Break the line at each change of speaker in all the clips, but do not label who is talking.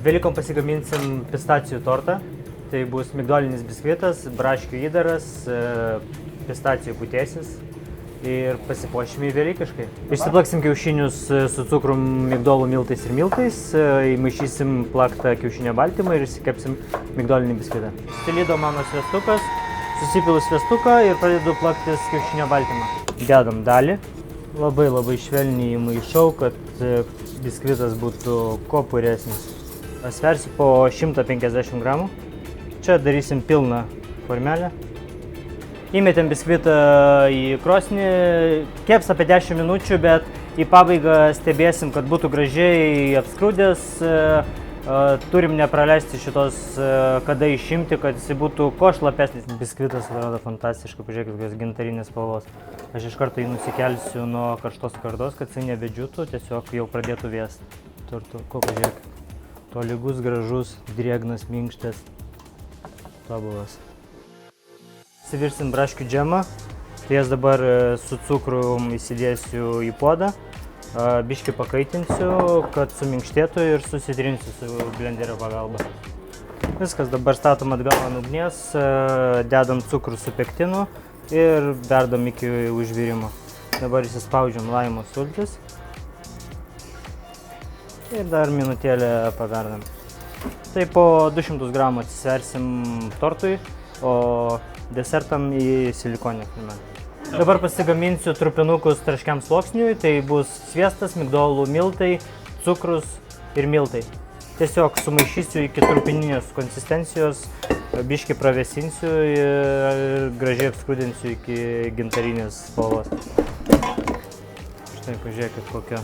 Velykom pasigaminsim pistacijų tortą. Tai bus migdolinis biskvitas, braškių įdaras, pistacijų putėsis ir pasipuošime į velykiškai. Išsiplaksim kiaušinius su cukrum, migdolų miltais ir miltais, įmaišysim plaktą kiaušinio baltymą ir įsikepsim migdolinį biskvitą. Susilydo mano sviestukas, susipilu sviestuką ir pradedu plaktis kiaušinio baltymą. Dedam dalį, labai švelniai įmaišau, kad biskvitas būtų kuo puresnis. Sversiu po 150 gramų. Čia darysim pilną formelę. Įmetėm biskvitą į krosnį, keps apie 10 minučių, bet į pabaigą stebėsim, kad būtų gražiai apskrudęs. Turim nepraleisti šitos, kada išimti, kad jis būtų kuo šlapesnis. Biskvitas atrodo fantastiškai, pažiūrėkit, kokios gintarinės spalvos. Aš iš karto jį nusikelsiu nuo karštos skardos, kad jis nebedžiūtų, tiesiog jau pradėtų vėsti. Pažiūrėkit, tolygus, gražus, drėgnas, minkštas. Tobulas. Įsivirsim braškių džemą, tai jas dabar su cukrum įsidėsiu į puodą, biškį pakaitinsiu, kad suminkštėtų ir susitrinsiu su blenderio pagalba. Viskas, dabar statom atgal ant ugnies, dedam cukrų su pektinu ir verdam iki užvirimo. Dabar įsispaudžiam laimo sultis ir dar minutėlę paverdam. Tai po 200 gramų atsisversim tortui, o desertam į silikonę fermentą. Dabar pasigaminsiu trupinukus traškiam sluoksniui, tai bus sviestas, migdolų miltai, cukrus ir miltai. Tiesiog sumaišysiu iki trupininės konsistencijos, biškį pravėsinsiu ir gražiai apskrudinsiu iki gintarinės spalvos. Štai pažiūrėkit, kokia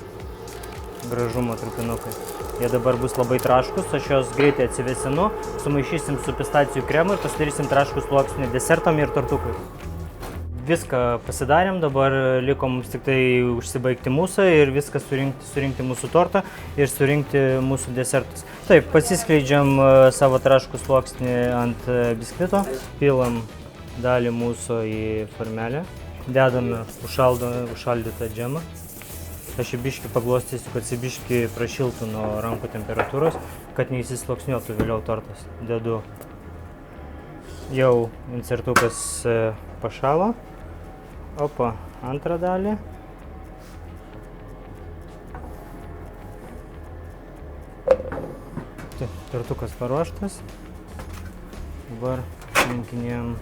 gražumo trupinukai. Jie dabar bus labai traškus, aš juos greitai atsivėsinu, sumaišysim su pistacijų kremu ir pasidarysim traškų sluoksnį desertam ir tortukui. Viską pasidarėm, dabar liko mums tik tai užsibaigti mūsą ir viską surinkti mūsų tortą ir surinkti mūsų desertus. Taip, pasiskleidžiam savo traškų sluoksnį ant biskvito, pilam dalį mūsų į formelę, dedame užšaldytą džemą. Aš jį biškį paglostysiu, kad jis biškį prašiltų nuo rankų temperatūros, kad neįsisluoksniuotų vėliau tortas. Dedu. Jau insertukas pašalo. Opa, antrą dalį. Tortukas paruoštas. Dabar linkinėjom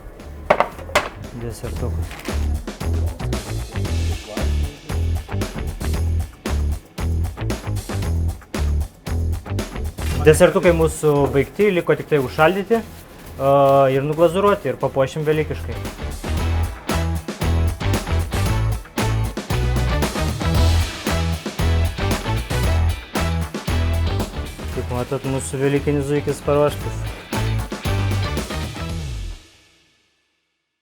desertukus. Desertukai mūsų baigti, liko tik tai užšaldyti ir nuglazuruoti ir papuošim velykiškai. Kaip matot, mūsų velykinis zuikis paruoštas.